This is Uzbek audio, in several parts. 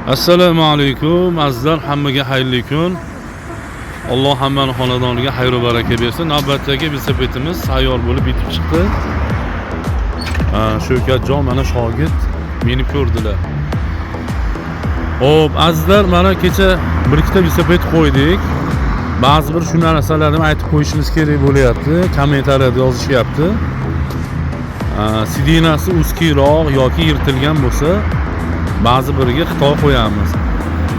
Assalomu alaykum azizlar, hammaga xayrli kun. Alloh hammani xonadoniga xayr va baraka bersin. Navbatdagi velosipedimiz tayyor bo'lib bitib chiqdi. Shavkatjon mana shogird meni ko'rdilar. Xo'p, azizlar, mana kecha bir ikkita velosiped qo'ydik. Ba'zi bir shu narsalarni aytib qo'yishimiz kerak bo'layapti. Kommentariyada yozishyapti. Sidinasi uskiroq yoki yirtilgan bo'lsa, ba'zi biriga Xitoy qo'yamiz.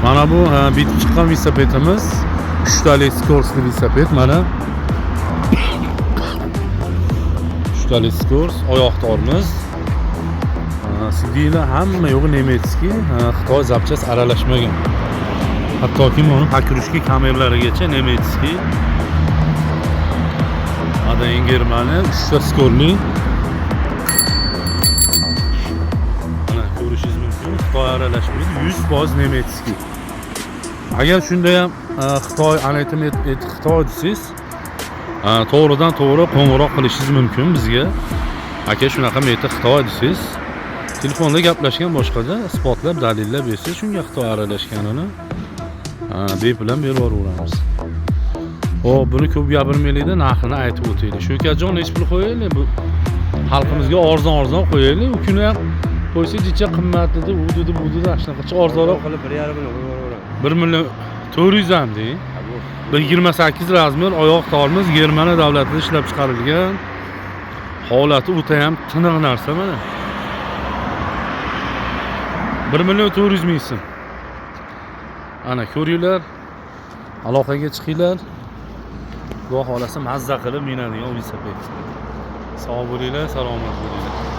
Mana bu bitib chiqqan velosipedimiz 3 talik skorsli velosiped. Mana 3 talik skors, oyoq tormiz. Sidina hamma yo'g'i nemetskiy, Xitoy zapchast aralashmagan. Hattoki buni pakrushki kameralarigacha nemetskiy. Adayin Germaniya 3 ta skorli. Xitoy aralashmaydi, 100% nemetskiy. Agar shunda ham Xitoy anaytmet Xitoy desiz, to'g'ridan to'g'ri qo'ng'iroq qilishingiz mumkin bizga. Aka shunaqa meta Xitoy desiz, telefonda gaplashgan boshqada isbotlab, dalillar bersangiz, shunga Xitoy aralashganini bepulan berib yuboramiz. Xo'p, buni ko'p gapirmaylikda, narxini aytib o'taylik. Shavkatjon, nech pul qo'yaylik? Bu xalqimizga arzon qo'yaylik. U kuni ham qo'ysangiz jicha qimmat dedi, u dedi, bu dedi, shunaqacha arzonroq qilib 1,5 million qo'yaveramiz. 1 million 400 ham deng. 128 razmer oyoq tormiz, Germaniya davlatida ishlab chiqarilgan. Holati o'ta ham tiniq narsa mana. 1 million 400 ming so'm. Ana ko'ringlar. Aloqaga chiqinglar. Xudo xolasa mazza qilib minadigan velosiped. Sog' bo'linglar, salomat bo'linglar.